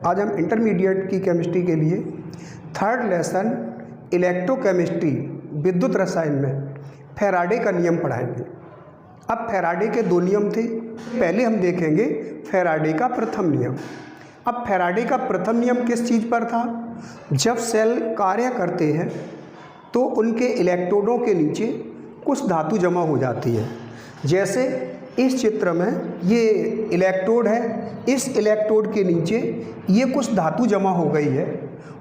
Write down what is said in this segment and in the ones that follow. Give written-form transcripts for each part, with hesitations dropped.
आज हम इंटरमीडिएट की केमिस्ट्री के लिए थर्ड लेसन इलेक्ट्रोकेमिस्ट्री विद्युत रसायन में फैराडे का नियम पढ़ाएंगे। अब फैराडे के दो नियम थे, पहले हम देखेंगे फैराडे का प्रथम नियम। अब फैराडे का प्रथम नियम किस चीज़ पर था? जब सेल कार्य करते हैं तो उनके इलेक्ट्रोडों के नीचे कुछ धातु जमा हो जाती है। जैसे इस चित्र में ये इलेक्ट्रोड है, इस इलेक्ट्रोड के नीचे ये कुछ धातु जमा हो गई है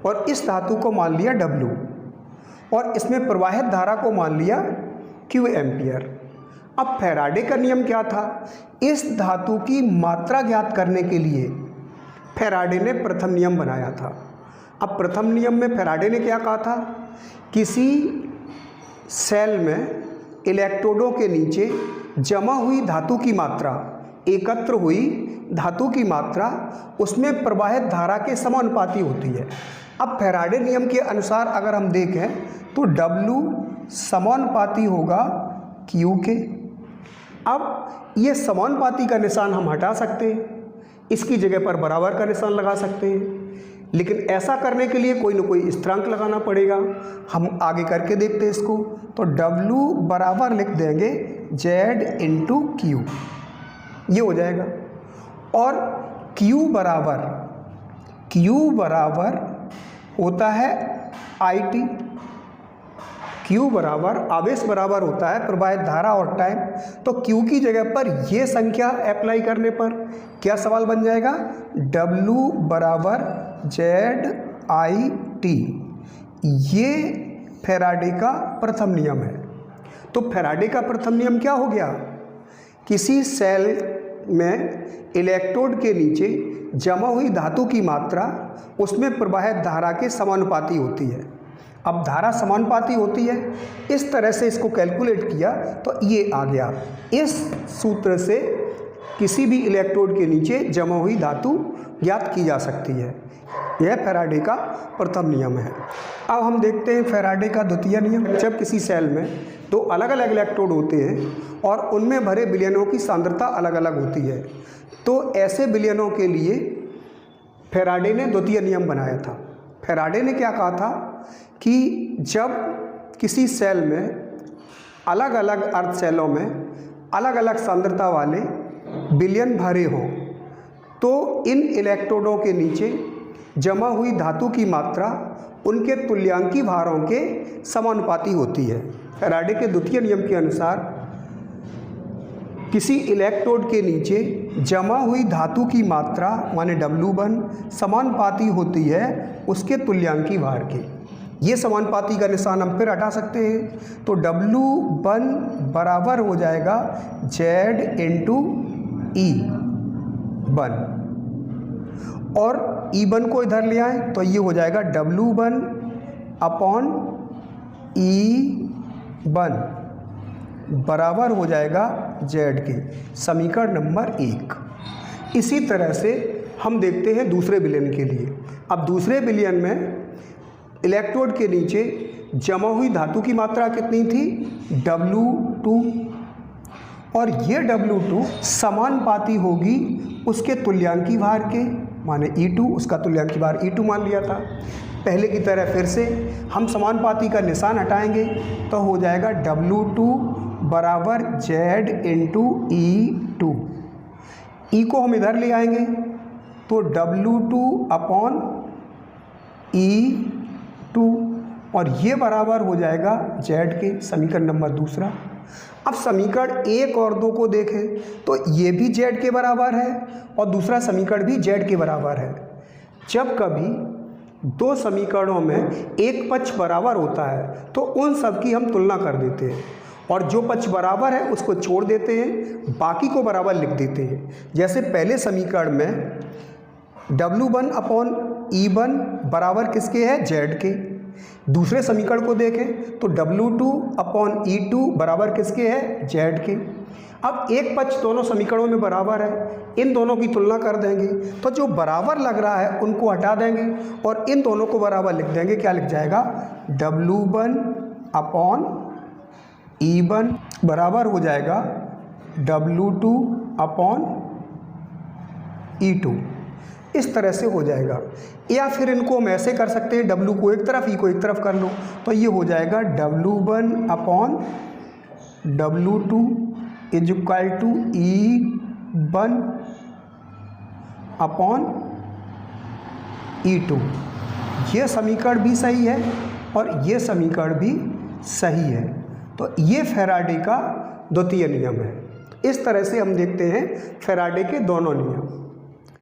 और इस धातु को मान लिया W और इसमें प्रवाहित धारा को मान लिया Q एम्पियर। अब फैराडे का नियम क्या था? इस धातु की मात्रा ज्ञात करने के लिए फैराडे ने प्रथम नियम बनाया था। अब प्रथम नियम में फैराडे ने क्या कहा था? किसी सेल में इलेक्ट्रोडों के नीचे जमा हुई धातु की मात्रा, एकत्र हुई धातु की मात्रा उसमें प्रवाहित धारा के समानुपाती होती है। अब फैराडे नियम के अनुसार अगर हम देखें तो W समानुपाती होगा Q के। अब ये समानुपाती का निशान हम हटा सकते हैं, इसकी जगह पर बराबर का निशान लगा सकते हैं, लेकिन ऐसा करने के लिए कोई ना कोई स्थिरांक लगाना पड़ेगा। हम आगे करके देखते हैं इसको। तो W बराबर लिख देंगे Z इंटू Q, ये हो जाएगा। और Q बराबर होता है IT। Q बराबर आवेश बराबर होता है प्रवाहित धारा और टाइम। तो Q की जगह पर ये संख्या अप्लाई करने पर क्या सवाल बन जाएगा? W बराबर ZIT। ये फैराडे का प्रथम नियम है। तो फैराडे का प्रथम नियम क्या हो गया? किसी सेल में इलेक्ट्रोड के नीचे जमा हुई धातु की मात्रा उसमें प्रवाहित धारा के समानुपाती होती है। अब धारा समानुपाती होती है, इस तरह से इसको कैलकुलेट किया तो ये आ गया। इस सूत्र से किसी भी इलेक्ट्रोड के नीचे जमा हुई धातु ज्ञात की जा सकती है। यह फैराडे का प्रथम नियम है। अब हम देखते हैं फैराडे का द्वितीय नियम। जब किसी सेल में दो अलग अलग इलेक्ट्रोड होते हैं और उनमें भरे विलयनों की सांद्रता अलग अलग होती है, तो ऐसे विलयनों के लिए फैराडे ने द्वितीय नियम बनाया था। फैराडे ने क्या कहा था कि जब किसी सेल में अलग अलग अर्ध सेलों में अलग अलग सांद्रता वाले विलयन भरे हों तो इन इलेक्ट्रोडों के नीचे जमा हुई धातु की मात्रा उनके तुल्यांकी भारों के समानुपाती होती है। फैराडे के द्वितीय नियम के अनुसार किसी इलेक्ट्रोड के नीचे जमा हुई धातु की मात्रा माने W1 समानुपाती होती है उसके तुल्यांकी भार के। ये समानुपाती का निशान हम फिर हटा सकते हैं। तो W1 बराबर हो जाएगा Z इंटू E1 और E1 को इधर ले आए तो ये हो जाएगा W1 अपॉन E1 बराबर हो जाएगा Z के। समीकरण नंबर 1। इसी तरह से हम देखते हैं दूसरे विलयन के लिए। अब दूसरे विलयन में इलेक्ट्रोड के नीचे जमा हुई धातु की मात्रा कितनी थी? W2 और ये W2 समानुपाती होगी उसके तुल्यांकी भार के माने E2, उसका तुल्यांकी भार E2 मान लिया था। पहले की तरह फिर से हम समानुपाती का निशान हटाएंगे तो हो जाएगा W2 बराबर Z इंटू E2। E को हम इधर ले आएंगे तो W2 अपॉन E2 और ये बराबर हो जाएगा Z के। समीकरण नंबर दूसरा। अब समीकरण 1 और 2 को देखें तो ये भी Z के बराबर है और दूसरा समीकरण भी Z के बराबर है। जब कभी दो समीकरणों में एक पक्ष बराबर होता है तो उन सब की हम तुलना कर देते हैं और जो पक्ष बराबर है उसको छोड़ देते हैं, बाकी को बराबर लिख देते हैं। जैसे पहले समीकरण में W1 अपॉन E1 बराबर किसके है? Z के। दूसरे समीकरण को देखें तो W2 अपॉन E2 बराबर किसके है? Z के। अब एक पक्ष दोनों समीकरणों में बराबर है, इन दोनों की तुलना कर देंगे तो जो बराबर लग रहा है उनको हटा देंगे और इन दोनों को बराबर लिख देंगे। क्या लिख जाएगा? W1 अपॉन E1 बराबर हो जाएगा W2 अपॉन E2। इस तरह से हो जाएगा। या फिर इनको हम ऐसे कर सकते हैं, W को एक तरफ, E को एक तरफ कर लो, तो ये हो जाएगा W1 upon W2 is equal to E1 upon E2। ये समीकरण भी सही है और ये समीकरण भी सही है। तो ये फैराडे का द्वितीय नियम है। इस तरह से हम देखते हैं फैराडे के दोनों नियम।